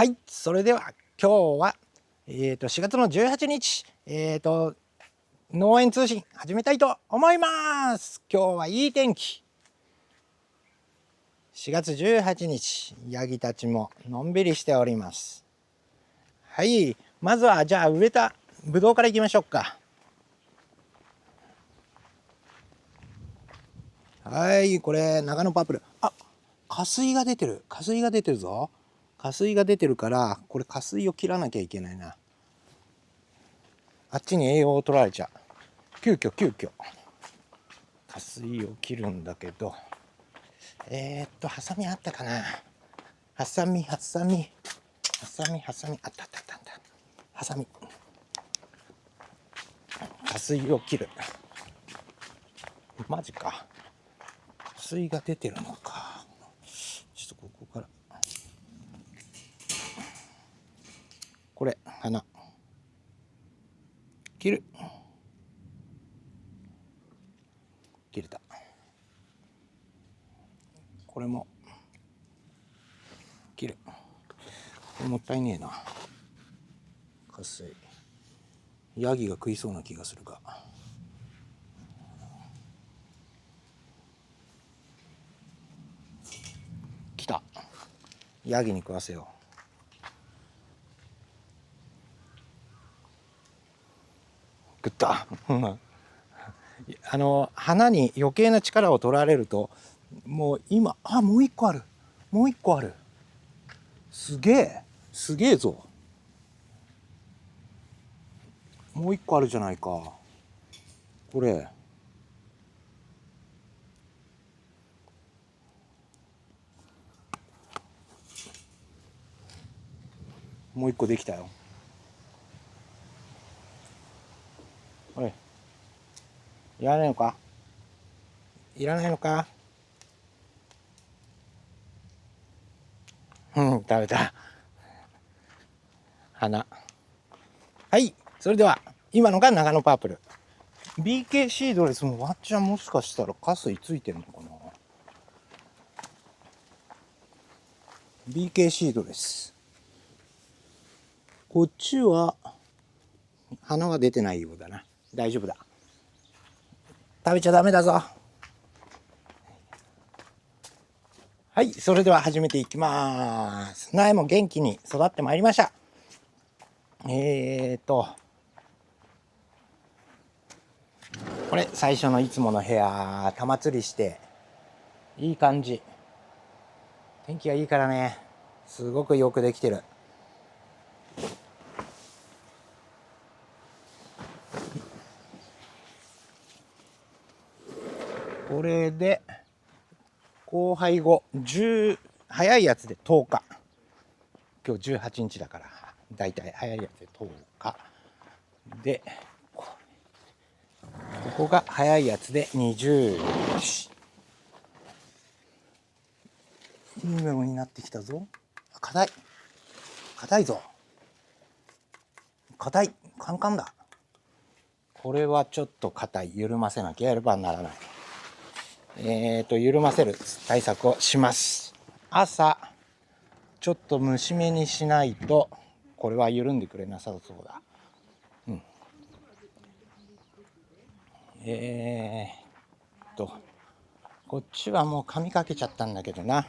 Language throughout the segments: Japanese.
はい、それでは今日は、4月の18日、農園通信始めたいと思います。今日はいい天気。4月18日、ヤギたちものんびりしております。はい、まずはじゃあ植えたブドウからいきましょうか。はい、これ長野パープル。あ、下水が出てる。下水が出てるぞ。下水が出てるから、これ下水を切らなきゃいけないな。あっちに栄養を取られちゃう。急遽下水を切るんだけど、ハサミあったかな。ハサミあった。ハサミ。下水を切る。マジか。下水が出てるのか。ちょっとここから。これ、花。切る。切れた。これも切る。これもったいねえな。下水。ヤギが食いそうな気がするが。来た。ヤギに食わせよう。食った花に余計な力を取られると、もう今もう一個ある。すげえぞ。もう一個あるじゃないか。これもう一個できたよ。おい、いらないのか。食べた。花。はい、それでは今のが長野パープル。 BK シードレスもわっちゃん、もしかしたら加水ついてるのかな。 BK シードレス、こっちは花は出てないようだな。大丈夫だ。食べちゃダメだぞ。はい、それでは始めていきます。苗も元気に育ってまいりました。これ最初のいつもの部屋、玉釣りしていい感じ。天気がいいからね、すごくよくできてる。これで交配後早いやつで10日。今日18日だから、だいたい早いやつで10日で、ここが早いやつで20日。いいメロになってきたぞ。硬いぞ。硬い。カンカンだ。これはちょっと硬い。緩ませなければならない。緩ませる対策をします。朝ちょっと蒸し目にしないとこれは緩んでくれなさそうだ。こっちはもう紙かけちゃったんだけどな。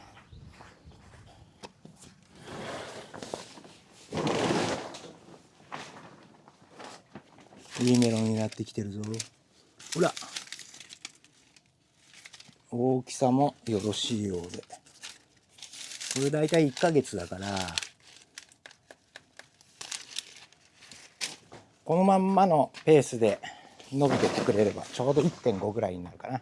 いいメロンになってきてるぞ。ほら、大きさもよろしいようで、これだいたい1ヶ月だから、このまんまのペースで伸びてってくれればちょうど 1.5 ぐらいになるか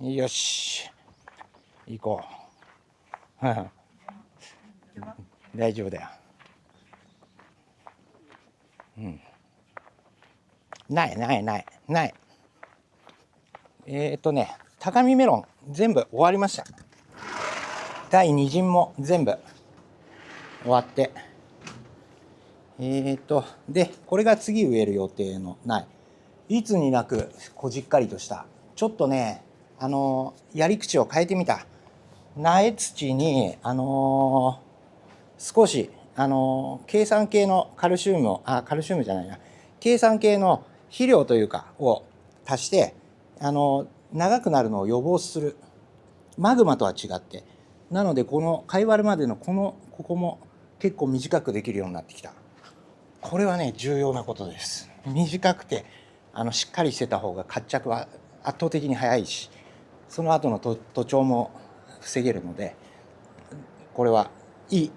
な。よし、行こう。大丈夫だよ。ない。高見メロン全部終わりました。第2陣も全部終わって、でこれが次植える予定の苗。いつになくこじっかりとした、ちょっとね、やり口を変えてみた。苗土に、少し、計算系のカルシウムをカルシウムじゃないな、計算系の肥料というかを足して、長くなるのを予防する。マグマとは違って、なのでこのカイワレまでのここも結構短くできるようになってきた。これはね重要なことです。短くてしっかりしてた方が活着は圧倒的に早いし、その後の徒長も防げるので、これはいい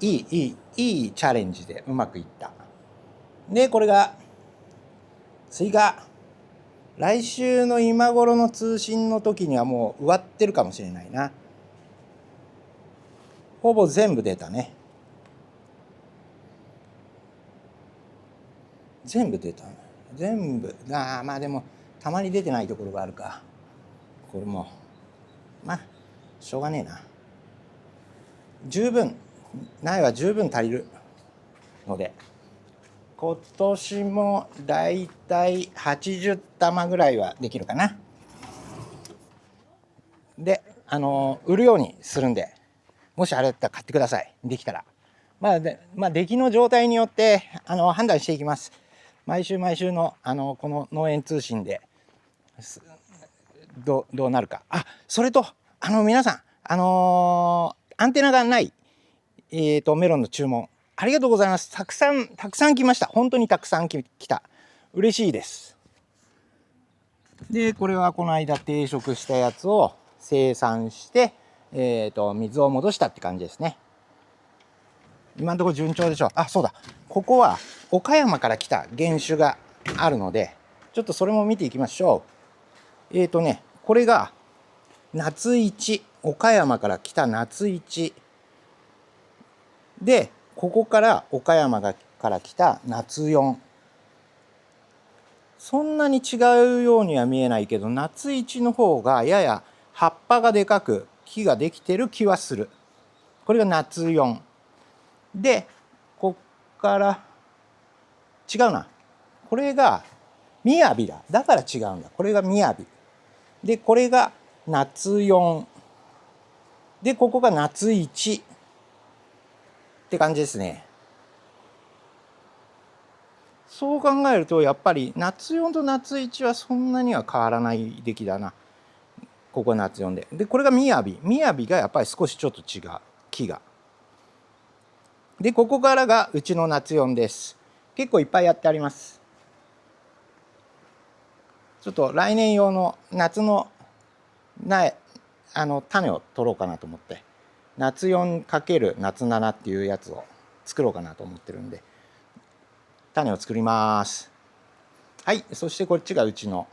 チャレンジでうまくいった。でこれがスイカ、来週の今頃の通信の時にはもう植わってるかもしれないな。ほぼ全部出たね。全部出た。全部まあでもたまに出てないところがあるか。これもまあしょうがねえな。十分苗は十分足りるので、今年もだいたい80玉ぐらいはできるかな。で売るようにするんで、もしあれだったら買ってください。できたら出来の状態によって判断していきます。毎週のこの農園通信でどうなるか。それと皆さんアンテナがない、メロンの注文ありがとうございます。たくさん来ました。本当にたくさん来た。嬉しいです。でこれはこの間定食したやつを生産して、水を戻したって感じですね。今のところ順調でしょう。そうだ、ここは岡山から来た原種があるので、ちょっとそれも見ていきましょう。これが夏一、岡山から来た夏一で、ここから岡山から来た夏四。そんなに違うようには見えないけど、夏一の方がやや葉っぱがでかく木ができてる気はする。これが夏四で、こっから違うな、これがみやびだ。だから違うんだ。これがみやびで、これが夏4で、ここが夏1って感じですね。そう考えるとやっぱり夏4と夏1はそんなには変わらない出来だな。ここ夏4で、これがみやびがやっぱり少しちょっと違う、木が。でここからがうちの夏4です。結構いっぱいやってあります。ちょっと来年用の夏の種を取ろうかなと思って、夏 4× 夏7っていうやつを作ろうかなと思ってるんで、種を作ります。はい、そしてこっちがうちの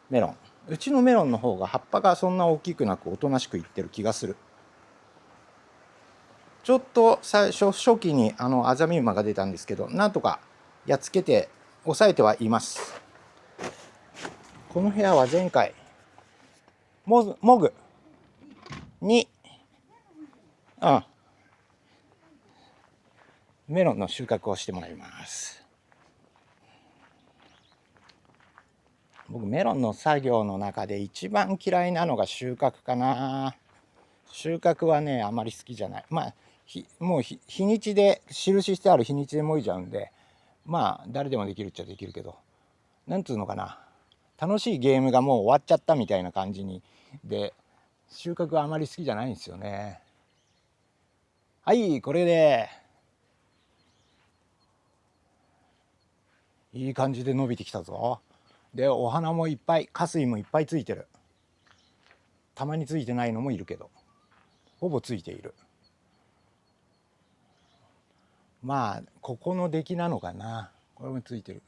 メロン。うちのメロンの方が葉っぱがそんな大きくなくおとなしくいってる気がする。ちょっと初期にアザミウマが出たんですけど、なんとかやっつけて抑えてはいます。この部屋は前回モグにメロンの収穫をしてもらいます。僕メロンの作業の中で一番嫌いなのが収穫かな。収穫はねあまり好きじゃない。もう日にちで印してある日にちでもいじゃうんで、誰でもできるっちゃできるけど、なんつうのかな、楽しいゲームがもう終わっちゃったみたいな感じで収穫はあまり好きじゃないんですよね。はい、これでいい感じで伸びてきたぞ。でお花もいっぱい、花水もいっぱいついてる。たまについてないのもいるけどほぼついている。ここの出来なのかな。これもついてる。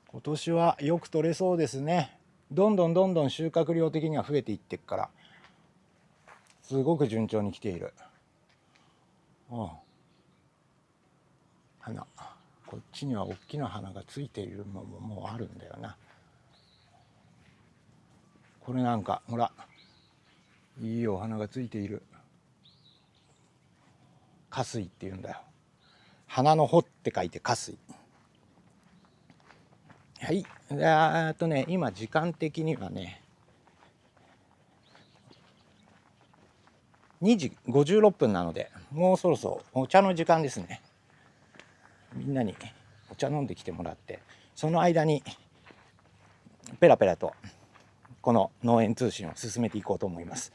今年はよく取れそうですね。どんどん収穫量的には増えていってっからすごく順調に来ている。花、こっちには大きな花がついているのももうあるんだよな。これなんかほらいいお花がついている。花水っていうんだよ。花の穂って書いて花水。はい、今時間的にはね2時56分なので、もうそろそろお茶の時間ですね。みんなにお茶飲んできてもらって、その間にペラペラとこの農園通信を進めていこうと思います。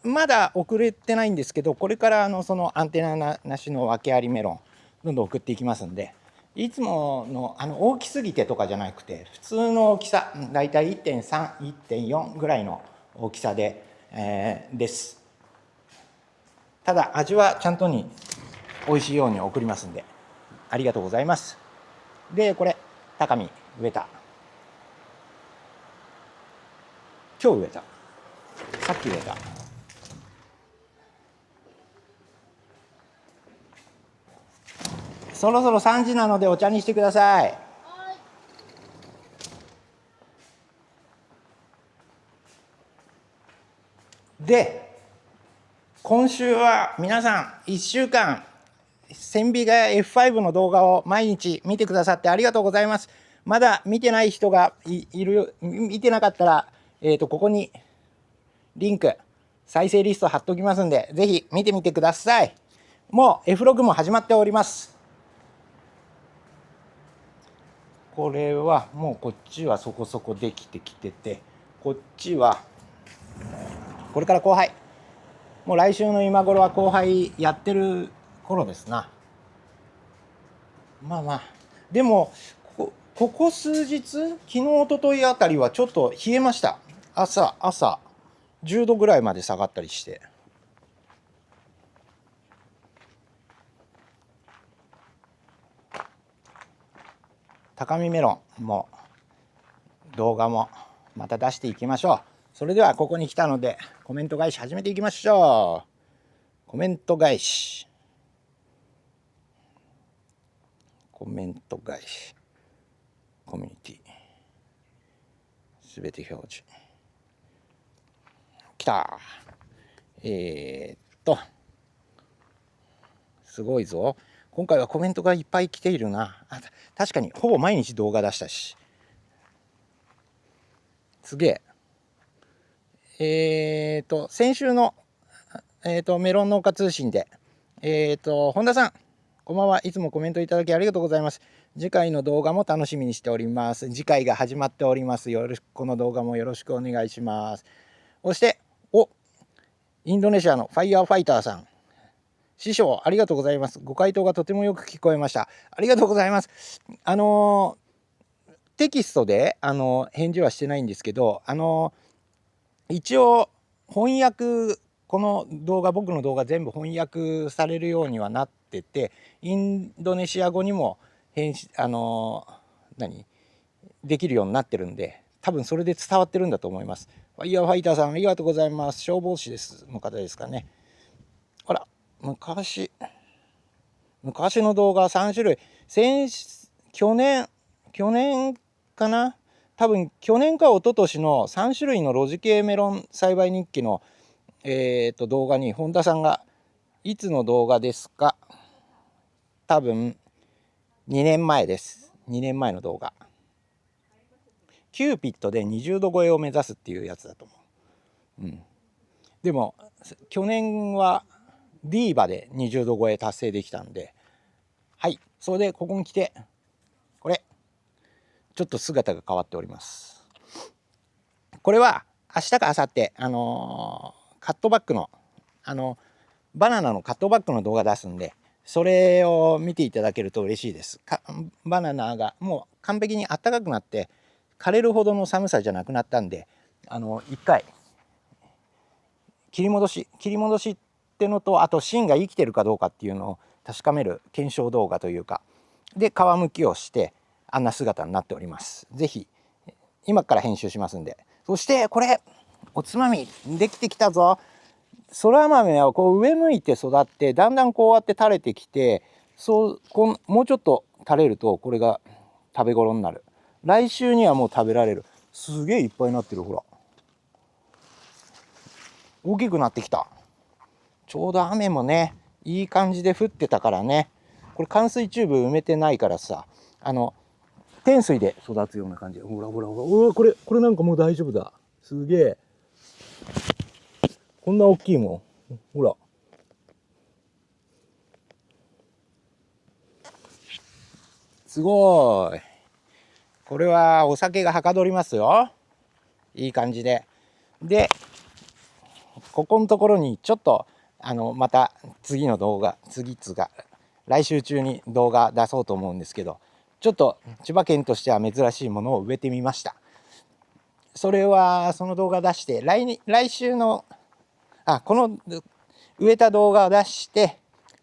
まだ遅れてないんですけど、これからそのアンテナなしの訳ありメロンどんどん送っていきますんで、いつもの大きすぎてとかじゃなくて、普通の大きさ、だいたい 1.3、1.4 ぐらいの大きさで、です。ただ味はちゃんとに美味しいように送りますんで、ありがとうございます。で、これ高見植えた、今日植えた、さっき植えた。そろそろ3時なのでお茶にしてください。で、今週は皆さん1週間千美ヶ谷 F5 の動画を毎日見てくださってありがとうございます。まだ見てない人がいる、見てなかったら、ここにリンク再生リスト貼っときますんで、ぜひ見てみてください。もう F ログも始まっております。これはもうこっちはそこそこできてきてて、こっちはこれから交配、もう来週の今頃は交配やってる頃ですな。まあまあでもここ数日、昨日一昨日あたりはちょっと冷えました。朝10度ぐらいまで下がったりして。高見メロンも動画もまた出していきましょう。それではここに来たのでコメント返し始めていきましょう。コメント返し、コメント返し、コミュニティすべて表示、きた。すごいぞ。今回はコメントがいっぱい来ているな。確かにほぼ毎日動画出したし、すげえ。先週の、メロン農家通信で、本田さんこんばんは。いつもコメントいただきありがとうございます。次回の動画も楽しみにしております。次回が始まっております。よろしく、この動画もよろしくお願いします。そしてインドネシアのファイヤーファイターさん、師匠ありがとうございます。ご回答がとてもよく聞こえました。ありがとうございます。テキストで返事はしてないんですけど、一応翻訳、この動画、僕の動画全部翻訳されるようにはなってて、インドネシア語にもできるようになってるんで、多分それで伝わってるんだと思います。ファイヤーファイターさんありがとうございます。消防士ですの方ですかね。あら、昔の動画3種類、去年かな、多分去年か一昨年の3種類の露地系メロン栽培日記の、動画に本田さんがいつの動画ですか、多分2年前です。2年前の動画、キューピッドで20度超えを目指すっていうやつだと思う。でも去年はディーバで20度超え達成できたんで、はい、それでここに来てこれちょっと姿が変わっております。これは明日か明後日カットバックのバナナのカットバックの動画出すんで、それを見ていただけると嬉しいです。バナナがもう完璧にあったかくなって枯れるほどの寒さじゃなくなったんで、一回切り戻しってのと、あと芯が生きてるかどうかっていうのを確かめる検証動画というかで、皮むきをしてあんな姿になっております。是非今から編集しますんで。そしてこれおつまみできてきたぞ。そら豆はこう上向いて育って、だんだんこうやって垂れてきて、もうちょっと垂れるとこれが食べ頃になる。来週にはもう食べられる。すげえいっぱいになってる。ほら大きくなってきた。ちょうど雨もねいい感じで降ってたからね。これ冠水チューブ埋めてないからさ、天水で育つような感じ。ほらほらほら、うわ、これなんかもう大丈夫だ。すげえ。こんな大きいもん。ほら。すごーい。これはお酒がはかどりますよ。いい感じで。で、ここのところにちょっと、また次の動画、来週中に動画出そうと思うんですけど、ちょっと千葉県としては珍しいものを植えてみました。それはその動画出して来週のこの植えた動画を出して、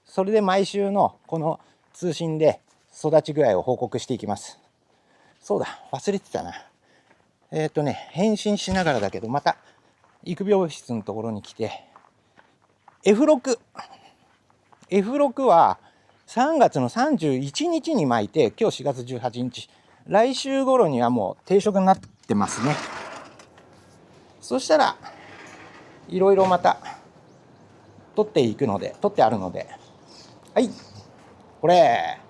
それで毎週のこの通信で育ち具合を報告していきます。そうだ、忘れてたな。返信しながらだけど、また育苗室のところに来て F6 は3月の31日に巻いて、今日4月18日、来週頃にはもう定食になってますね。そしたらいろいろまた取ってあるので、はい、これ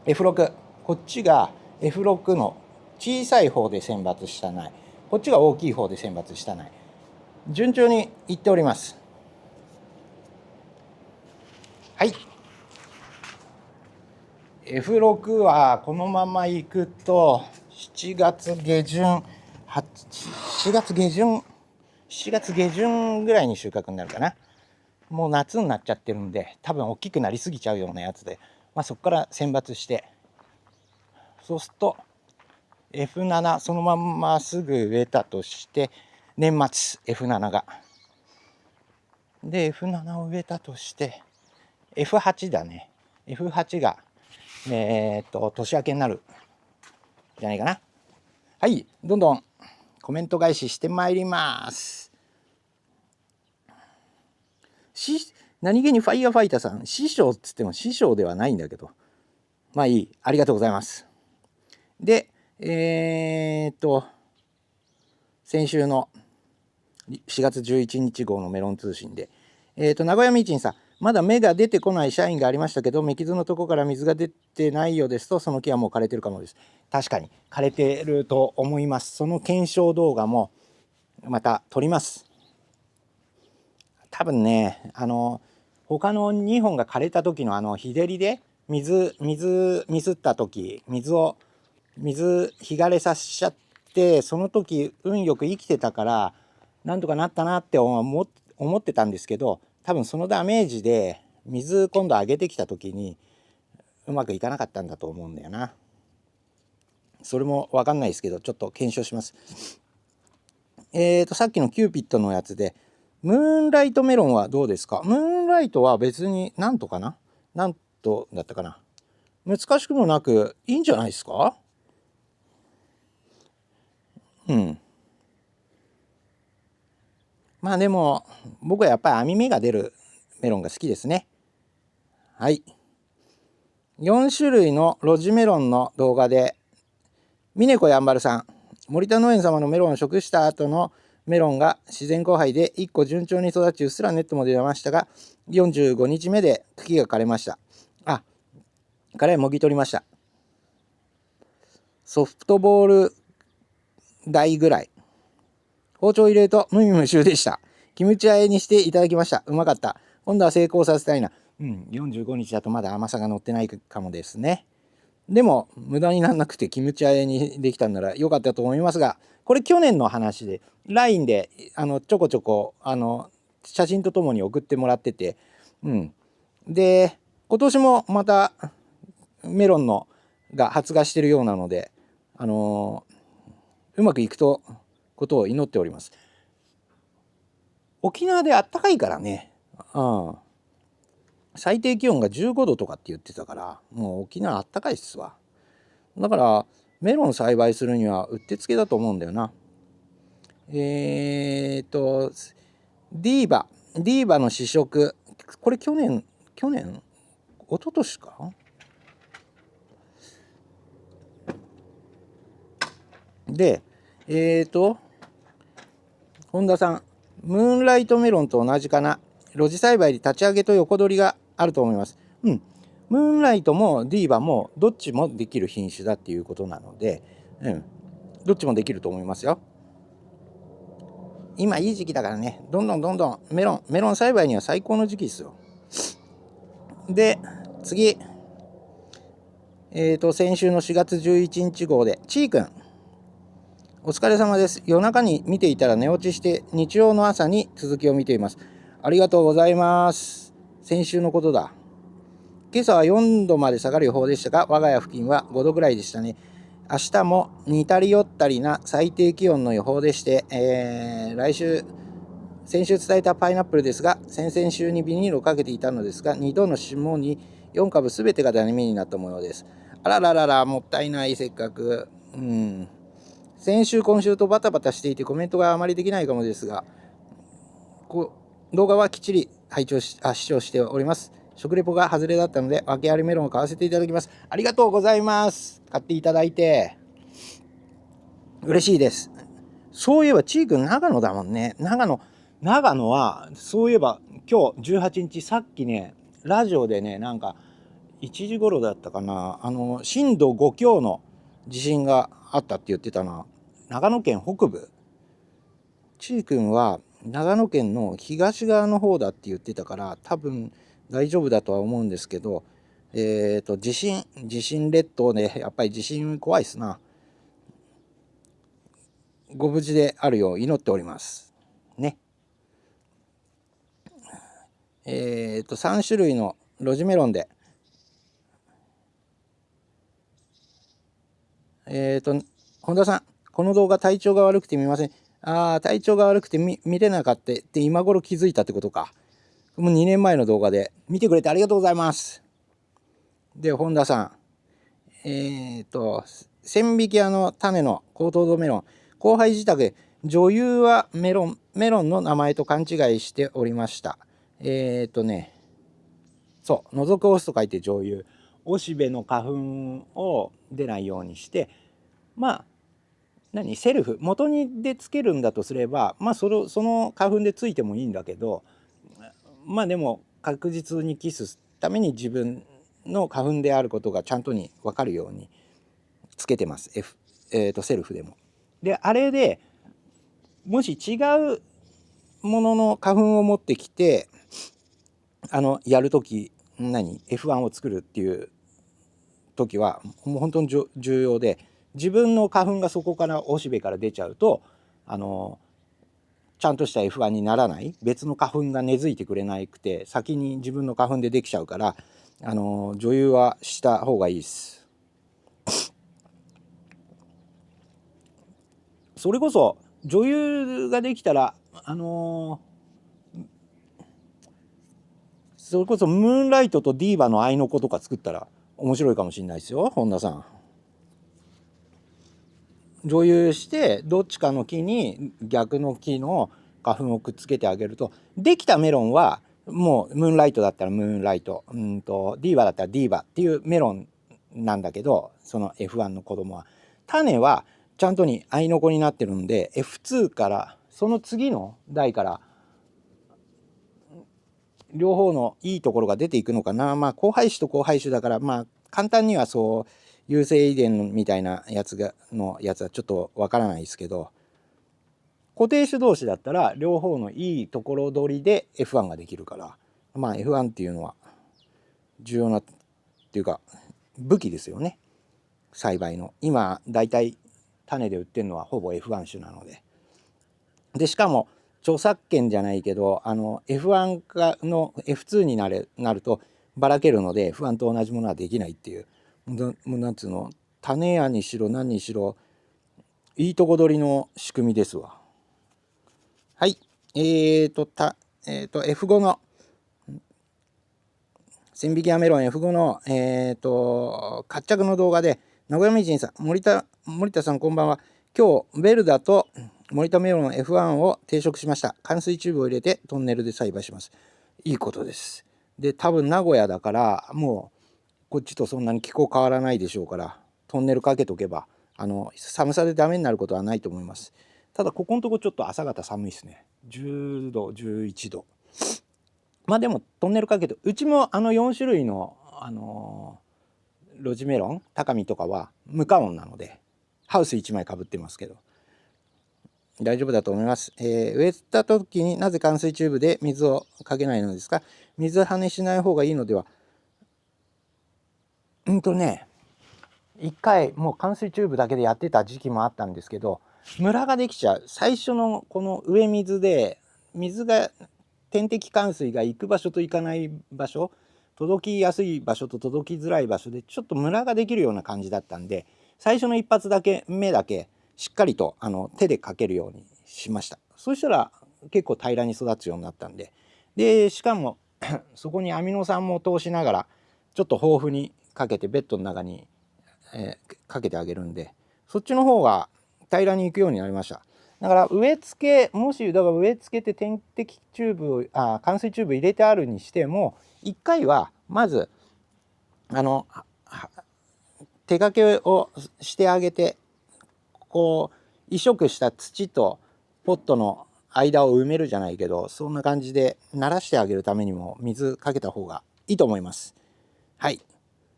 F6、こっちが F6 の小さい方で選抜した苗、こっちが大きい方で選抜した苗、順調にいっております。はい、F6 はこのままいくと7月下旬ぐらいに収穫になるかな。もう夏になっちゃってるんで、多分大きくなりすぎちゃうようなやつで、そこから選抜して、そうすると F7 そのまんますぐ植えたとして、年末 F7 がで F7 を植えたとして F8 だね。 F8 が年明けになるじゃないかな。はい、どんどんコメント返ししてまいります。何気にファイヤーファイターさん、師匠っつっても師匠ではないんだけど、まあいい、ありがとうございます。で先週の4月11日号のメロン通信で、名古屋ミーチンさん、まだ芽が出てこない社員がありましたけど、芽傷のとこから水が出てないようですと、その木はもう枯れてるかもです。確かに枯れてると思います。その検証動画もまた撮ります。多分ね、他の2本が枯れた時の日照りでミスった時、水日枯れさせちゃって、その時運よく生きてたからなんとかなったなって思ってたんですけど、多分そのダメージで水今度上げてきた時にうまくいかなかったんだと思うんだよな。それも分かんないですけど、ちょっと検証します。さっきのキューピッドのやつで、ムーンライトメロンはどうですか？ムーンライトは別になんとだったかな。難しくもなくいいんじゃないですか？うん。まあでも僕はやっぱり網目が出るメロンが好きですね。はい。4種類の露地メロンの動画で、峰子やんばるさん、森田農園様のメロンを食した後のメロンが自然交配で1個順調に育ち、うっすらネットも出ましたが、45日目で茎が枯れました。枯れもぎ取りました。ソフトボール台ぐらい。包丁入れると無味無臭でした。キムチ和えにしていただきました。うまかった。今度は成功させたいな。45日だとまだ甘さが乗ってないかもですね。でも無駄にならなくてキムチ和えにできたんなら良かったと思いますが、これ去年の話で LINE でちょこちょこ写真とともに送ってもらってて、で今年もまたメロンが発芽してるようなので、うまくいくことを祈っております。沖縄であったかいからね、最低気温が15度とかって言ってたから、もう沖縄あったかいっすわ。だからメロン栽培するにはうってつけだと思うんだよな。ディーバの試食、これ去年一昨年か。で本田さん、ムーンライトメロンと同じかな。露地栽培で立ち上げと横取りがあると思います。ムーンライトもディーバもどっちもできる品種だっていうことなので、どっちもできると思いますよ。今いい時期だからね、どんどんメロン栽培には最高の時期ですよ。で次、先週の4月11日号でちーくんお疲れ様です。夜中に見ていたら寝落ちして日曜の朝に続きを見ています。ありがとうございます。先週のことだ。今朝は4度まで下がる予報でしたが、我が家付近は5度ぐらいでしたね。明日も似たり寄ったりな最低気温の予報でして、先週伝えたパイナップルですが、先々週にビニールをかけていたのですが、2度の霜に4株すべてがダメになった模様です。あらららら、もったいない、せっかく。先週、今週とバタバタしていてコメントがあまりできないかもですが、動画はきっちり視聴しております。食レポが外れだったので、訳ありメロンを買わせていただきます。ありがとうございます。買っていただいて。嬉しいです。そういえば、ちーくん長野だもんね。長野は、そういえば、今日18日、さっきね、ラジオでね、なんか、1時頃だったかな、震度5強の地震があったって言ってたな。長野県北部。ちーくんは、長野県の東側の方だって言ってたから、多分大丈夫だとは思うんですけど、地震列島で、やっぱり地震怖いっすな。ご無事であるよう祈っております。ね。3種類のロジメロンで、本田さん、この動画体調が悪くて見ません。体調が悪くて見れなかったって今頃気づいたってことか。もう2年前の動画で見てくれてありがとうございます。で、本田さん、千匹屋の種の高糖度メロン、後輩自宅で女優はメロンの名前と勘違いしておりました。そう、覗くオスと書いて女優。おしべの花粉を出ないようにして、まあ、セルフ、元にでつけるんだとすれば、まあその花粉でついてもいいんだけど、まあでも確実にキスするために自分の花粉であることがちゃんとに分かるようにつけてます。セルフでも。で、あれでもし違うものの花粉を持ってきて、やるとき、F1 を作るっていう時はもう本当に重要で、自分の花粉がそこからおしべから出ちゃうとちゃんとした F1 にならない、別の花粉が根付いてくれなくて先に自分の花粉でできちゃうから、女優はした方がいいです。それこそ女優ができたらそれこそムーンライトとディーバの合いの子とか作ったら面白いかもしれないですよ、本田さん。女優してどっちかの木に逆の木の花粉をくっつけてあげると、できたメロンはもうムーンライトだったらムーンライト、ディーバだったらディーバっていうメロンなんだけど、その F1 の子供は種はちゃんとに合いの子になってるんで、 F2 からその次の代から両方のいいところが出ていくのかな。まあ交配種と交配種だから、まあ簡単にはそう優性遺伝みたいなやつはちょっとわからないですけど、固定種同士だったら両方のいいところ取りで F1 ができるから、まあ F1 っていうのは重要なっていうか武器ですよね、栽培の。今だいたい種で売ってるのはほぼ F1 種なので。でしかも著作権じゃないけどF1 の F2 になるとばらけるので F1 と同じものはできないっていう、なんつうの、種屋にしろ何にしろいいとこ取りの仕組みですわ。はい。F5 の千匹屋メロン F5 の活着の動画で名古屋名人さん、森田さんこんばんは。今日ベルダと森田メロン F1 を定食しました。冠水チューブを入れてトンネルで栽培します。いいことです。で、多分名古屋だからもうこっちとそんなに気候変わらないでしょうから、トンネルかけとけば寒さでダメになることはないと思います。ただここのとこちょっと朝方寒いですね。10度11度。まあでもトンネルかけて、うちも4種類の露地メロン高見とかは無加温なのでハウス1枚かぶってますけど大丈夫だと思います。植えた時になぜ灌水チューブで水をかけないのですか？水跳ねしない方がいいのでは？一回もう灌水チューブだけでやってた時期もあったんですけど、ムラができちゃう。最初のこの上水で水が点滴灌水が行く場所と行かない場所、届きやすい場所と届きづらい場所でちょっとムラができるような感じだったんで、最初の一発だけ目だけしっかりと手でかけるようにしました。そしたら結構平らに育つようになったんで、しかもそこにアミノ酸も通しながらちょっと豊富にかけてベッドの中に、かけてあげるんで、そっちの方が平らにいくようになりました。だから植え付け、もしだから植え付けて点滴チューブ灌水チューブ入れてあるにしても、1回はまず手掛けをしてあげて、こう移植した土とポットの間を埋めるじゃないけど、そんな感じで慣らしてあげるためにも水かけた方がいいと思います。はい、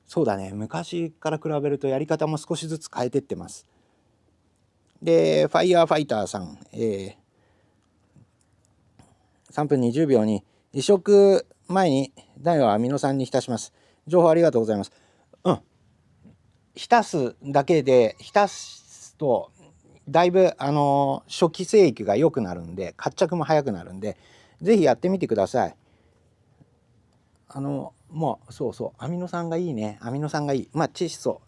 そうだね、昔から比べるとやり方も少しずつ変えてってます。でファイヤーファイターさん、3分20秒に移植前に苗をアミノ酸に浸します。情報ありがとうございます。浸すだけで浸すとだいぶ初期生育が良くなるんで、活着も早くなるんで、是非やってみてください。もうそうアミノ酸がいいね。アミノ酸がいい。窒素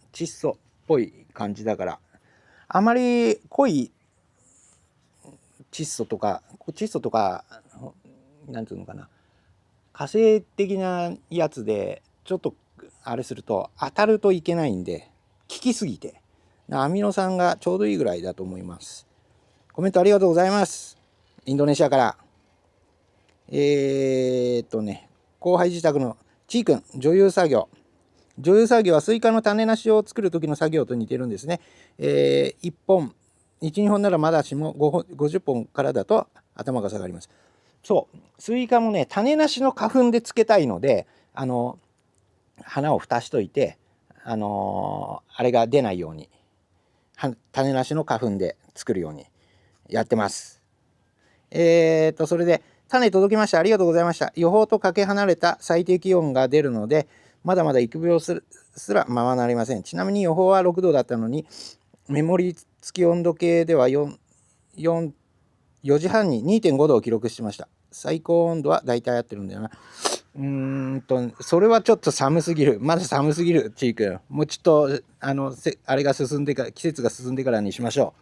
っぽい感じだから、あまり濃い窒素とかなんていうのかな、火星的なやつでちょっとあれすると当たるといけないんで、効きすぎてアミノ酸がちょうどいいぐらいだと思います。コメントありがとうございます。インドネシアから。後輩自宅のちーくん、女優作業はスイカの種なしを作る時の作業と似てるんですね。1本1、2本ならまだしも50本からだと頭が下がります。そうスイカもね、種なしの花粉でつけたいので、花を蓋しといて、あれが出ないように種なしの花粉で作るようにやってます。それで種届きました。ありがとうございました。予報とかけ離れた最低気温が出るので、まだまだ育苗すらままなりません。ちなみに予報は6度だったのに、メモリ付き温度計では4時半に 2.5 度を記録してました。最高温度はだいたい合ってるんだよな。それはちょっと寒すぎる。まだ寒すぎる、ちーくん。もうちょっとあれが進んでから、季節が進んでからにしましょ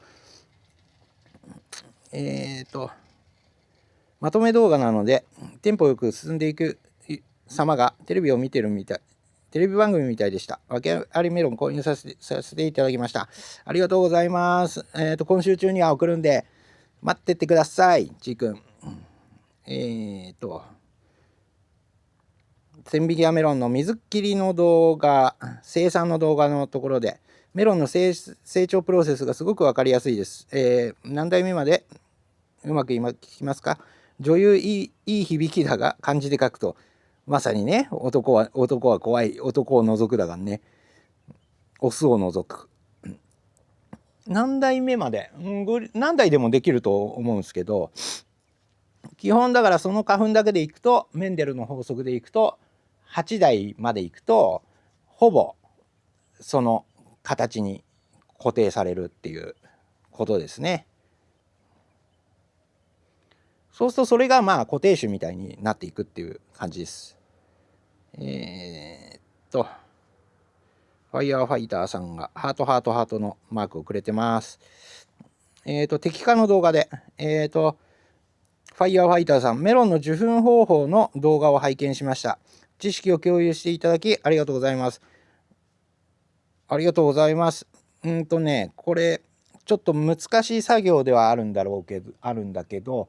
う。まとめ動画なのでテンポよく進んでいく様がテレビ番組みたいでした。訳ありメロン購入させていただきました。ありがとうございます。今週中には送るんで待っててください、ちーくん。千匹やメロンの水切りの動画、生産の動画のところでメロンの成長プロセスがすごく分かりやすいです。何代目までうまく聞きますか？女優いい響きだが漢字で書くとまさにね、男は怖い、男を除くだがね、オスを除く。何代目まで、何代でもできると思うんですけど、基本だからその花粉だけでいくと、メンデルの法則でいくと8代までいくとほぼその形に固定されるっていうことですね。そうするとそれが固定種みたいになっていくっていう感じです。ファイヤーファイターさんがハートのマークをくれてます。適化の動画で、ファイヤーファイターさん、メロンの受粉方法の動画を拝見しました。知識を共有していただきありがとうございます。ありがとうございます。これちょっと難しい作業ではあるんだけど、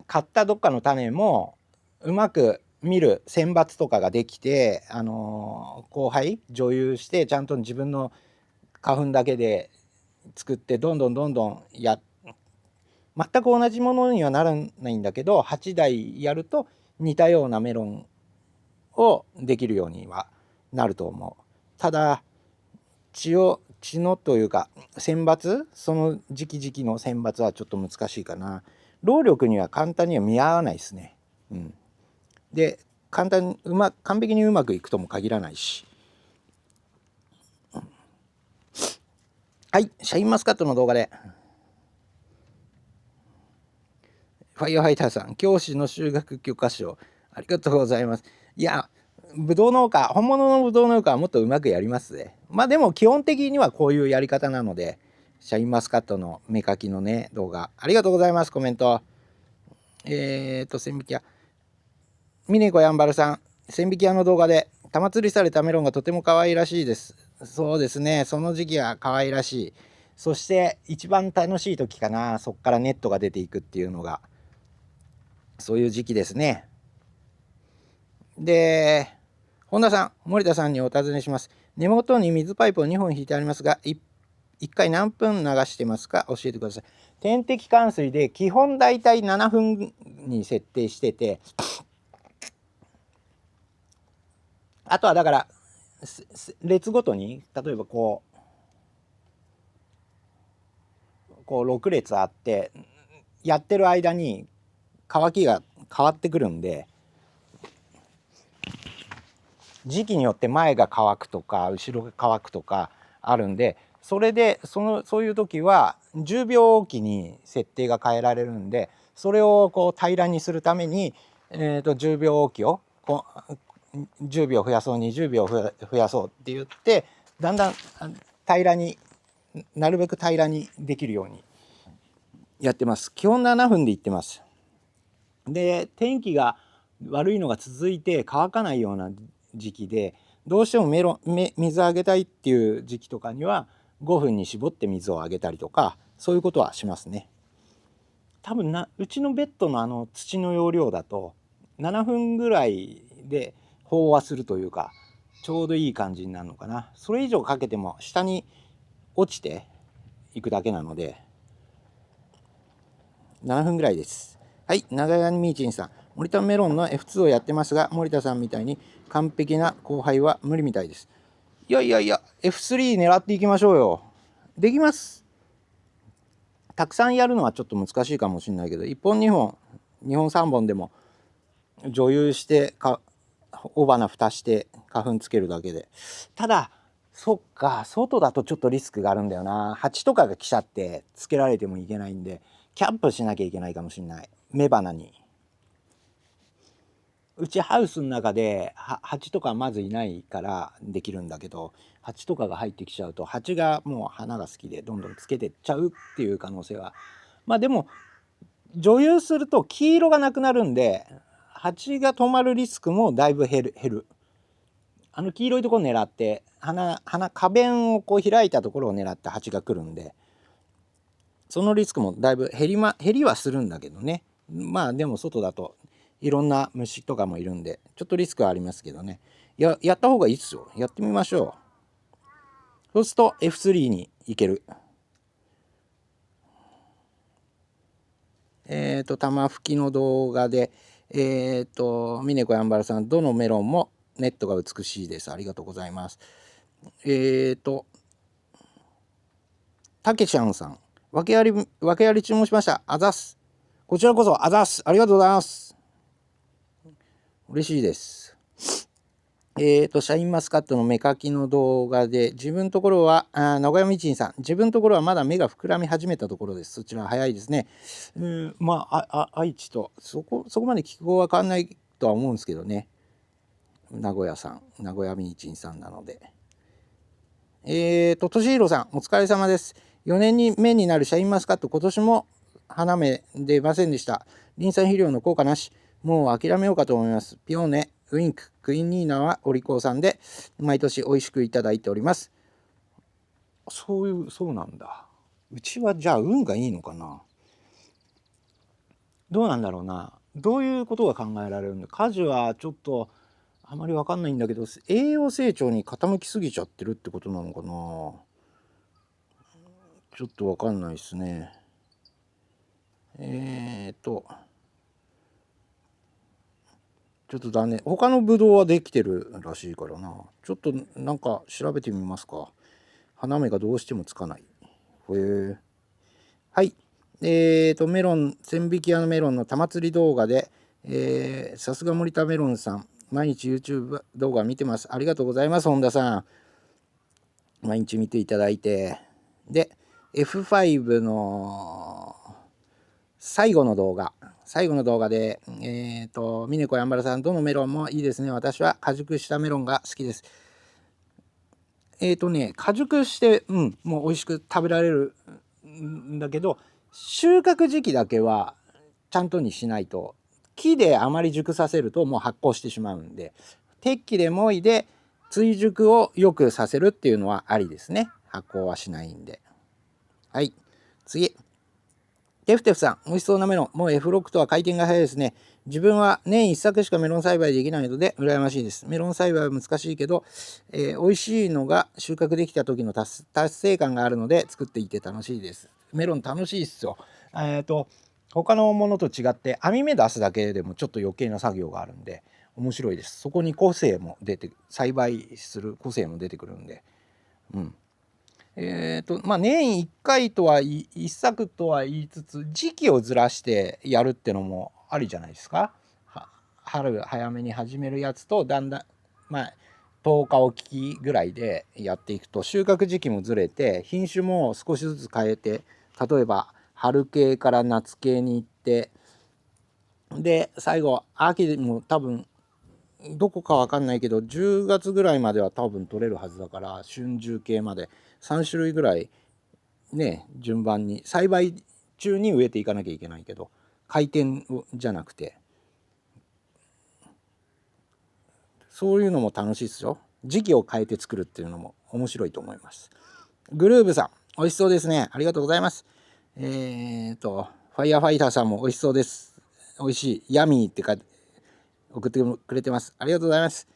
買ったどっかの種もうまく見る選抜とかができて、後輩女優してちゃんと自分の花粉だけで作って、どんどん全く同じものにはならないんだけど、8台やると似たようなメロンをできるようにはなると思う。ただ血のというか選抜、その時期の選抜はちょっと難しいかな。労力には簡単には見合わないですね。で完璧にうまくいくとも限らないし。はい、シャインマスカットの動画でファイアファイターさん、教師の修学許可証ありがとうございます。いや、ぶどう農家、本物のぶどう農家はもっとうまくやりますね。でも基本的にはこういうやり方なので、シャインマスカットの芽かきのね動画ありがとうございます。コメント。千疋屋峰子やんばるさん、千疋屋の動画で玉釣りされたメロンがとても可愛らしいです。そうですね、その時期は可愛らしい。そして一番楽しい時かな、そっからネットが出ていくっていうのがそういう時期ですね。で、本田さん、森田さんにお尋ねします。根元に水パイプを2本引いてありますが、1回何分流してますか教えてください。点滴換水で基本だいたい7分に設定してて、あとはだから列ごとに例えばこう6列あってやってる間に乾きが変わってくるんで、時期によって前が乾くとか後ろが乾くとかあるんで、それでそういう時は10秒おきに設定が変えられるんで、それをこう平らにするために、10秒おきを10秒増やそう20秒増やそうって言ってだんだん平らになるべく平らにできるようにやってます。基本7分でいってます。で天気が悪いのが続いて乾かないような時期でどうしても水あげたいっていう時期とかには5分に絞って水をあげたりとかそういうことはしますね。多分うちのベッドの土の容量だと7分ぐらいで飽和するというかちょうどいい感じになるのかな。それ以上かけても下に落ちていくだけなので7分ぐらいです。はい、長屋みーちんさん、森田メロンの F2 をやってますが森田さんみたいに完璧な後輩は無理みたいです。いや F3 狙っていきましょうよ。できます。たくさんやるのはちょっと難しいかもしれないけど1本2本2本3本でも女優して雄花蓋して花粉つけるだけで。ただそっか、外だとちょっとリスクがあるんだよな。蜂とかが来ちゃってつけられてもいけないんでキャンプしなきゃいけないかもしれない。雌花にうちハウスの中で蜂とかまずいないからできるんだけど、蜂とかが入ってきちゃうと蜂がもう花が好きでどんどんつけてっちゃうっていう可能性はでも女優すると黄色がなくなるんで蜂が止まるリスクもだいぶ減る。黄色いところを狙って花花弁をこう開いたところを狙って蜂が来るんでそのリスクもだいぶ減りはするんだけどね。でも外だといろんな虫とかもいるんでちょっとリスクはありますけどね。やった方がいいですよ。やってみましょう。そうすると F3 に行ける。玉吹きの動画で峰子やんばるさん、どのメロンもネットが美しいです。ありがとうございます。たけちゃんさん、訳あり注文しました。あざす。こちらこそあざす。ありがとうございます。嬉しいです。シャインマスカットの芽かきの動画で自分のところは名古屋みちんさん、自分のところはまだ芽が膨らみ始めたところです。そちらは早いですね。愛知とそこまで気候は変わんないとは思うんですけどね。名古屋みちんさんなので。としひろさん、お疲れ様です。4年目になるシャインマスカット、今年も花芽出ませんでした。リン酸肥料の効果なし、もう諦めようかと思います。ピオーネ、ウインク、クイーンニーナはお利口さんで毎年美味しくいただいております。そうなんだ。うちはじゃあ運がいいのかな。どうなんだろうな。どういうことが考えられるんだ。果樹はちょっとあまり分かんないんだけど栄養成長に傾きすぎちゃってるってことなのかな。ちょっと分かんないですね。ちちょっと残念。他のブドウはできてるらしいからな。ちょっとなんか調べてみますか。花芽がどうしてもつかない。へえ。はい。メロン、千匹屋のメロンの玉釣り動画で、さすが森田メロンさん、毎日 YouTube 動画見てます。ありがとうございます、本田さん。毎日見ていただいて。で、F5 の最後の動画で、峰子やんばるさん、どのメロンもいいですね。私は果熟したメロンが好きです。果熟して、もう美味しく食べられるんだけど、収穫時期だけはちゃんとにしないと、木であまり熟させるともう発酵してしまうんで、適期でもいで追熟をよくさせるっていうのはありですね。発酵はしないんで。はい、次。テフテフさん、美味しそうなメロン。もう F6 とは回転が早いですね。自分は年一作しかメロン栽培できないので羨ましいです。メロン栽培は難しいけど、美味しいのが収穫できた時の達成感があるので作っていて楽しいです。メロン楽しいっすよ。他のものと違って網目出すだけでもちょっと余計な作業があるんで面白いです。そこに個性も出て、栽培する個性も出てくるんで。年1回とは1作とは言いつつ時期をずらしてやるってのもありじゃないですか。春早めに始めるやつとだんだん10日おきぐらいでやっていくと収穫時期もずれて品種も少しずつ変えて、例えば春系から夏系に行って、で最後秋でも多分どこかわかんないけど10月ぐらいまでは多分取れるはずだから、春秋系まで3種類ぐらいね、順番に栽培中に植えていかなきゃいけないけど、回転じゃなくて、そういうのも楽しいですよ。時期を変えて作るっていうのも面白いと思います。グルーブさん、美味しそうですね。ありがとうございます。ファイヤーファイターさんも美味しそうです。美味しい。ヤミーって送ってくれてます。ありがとうございます。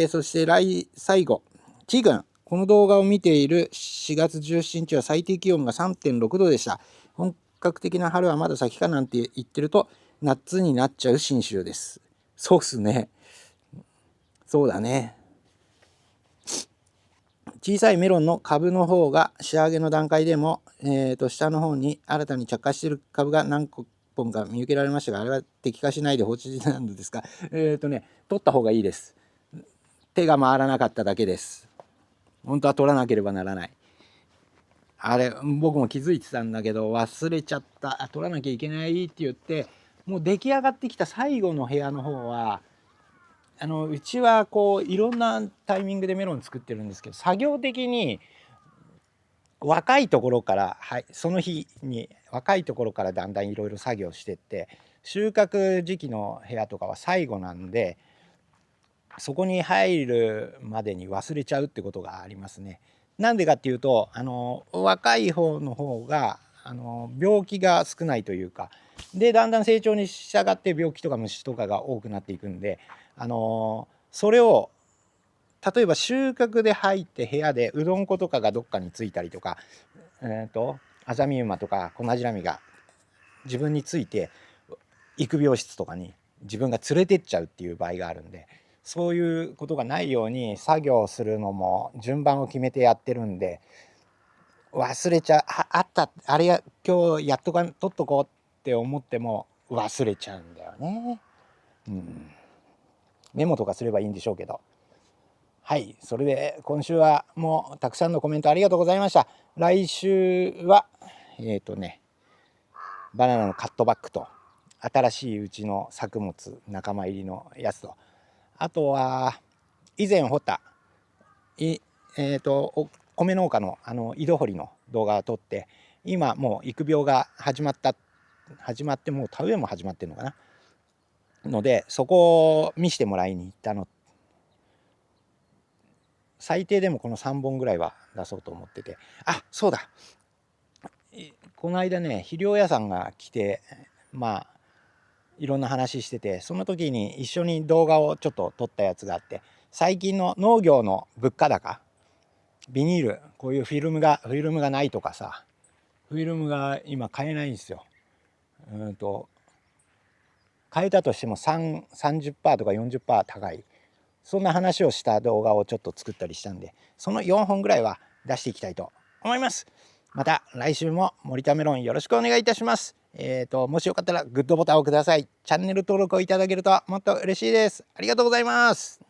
そして最後、ちーくん。この動画を見ている4月17日は最低気温が 3.6 度でした。本格的な春はまだ先かなんて言ってると夏になっちゃう信州です。そうっすね。そうだね。小さいメロンの株の方が仕上げの段階でも、下の方に新たに着火している株が何本か見受けられましたが、あれは摘果しないで放置なんですか。取った方がいいです。手が回らなかっただけです。本当は取らなければならない。あれ僕も気づいてたんだけど忘れちゃった。取らなきゃいけないって言って、もう出来上がってきた最後の部屋の方はうちはこういろんなタイミングでメロン作ってるんですけど、作業的に若いところから、その日に若いところからだんだんいろいろ作業してって、収穫時期の部屋とかは最後なんで、そこに入るまでに忘れちゃうってことがありますね。なんでかっていうと若い方の方が病気が少ないというか、でだんだん成長に従って病気とか虫とかが多くなっていくんで、それを例えば収穫で入って部屋でうどん粉とかがどっかについたりとか、アザミウマとかコナジラミが自分について育苗室とかに自分が連れてっちゃうっていう場合があるんで、そういうことがないように作業するのも順番を決めてやってるんで、忘れちゃあったあれや今日やっとか取っとこうって思っても忘れちゃうんだよね。メモとかすればいいんでしょうけど。はい、それで今週はもうたくさんのコメントありがとうございました。来週はバナナのカットバックと新しいうちの作物仲間入りのやつと、あとは以前掘った米農家の井戸掘りの動画を撮って、今もう育苗が始まってもう田植えも始まってるのかなので、そこを見せてもらいに行ったの。最低でもこの3本ぐらいは出そうと思ってて、そうだ、この間ね肥料屋さんが来ていろんな話してて、その時に一緒に動画をちょっと撮ったやつがあって、最近の農業の物価高、ビニールこういうフィルムがないとかさ、フィルムが今買えないんですよ。変えたとしても30%とか40%高い、そんな話をした動画をちょっと作ったりしたんで、その4本ぐらいは出していきたいと思います。また来週も森田メロンよろしくお願いいたします。もしよかったらグッドボタンをください。チャンネル登録をいただけるともっと嬉しいです。ありがとうございます。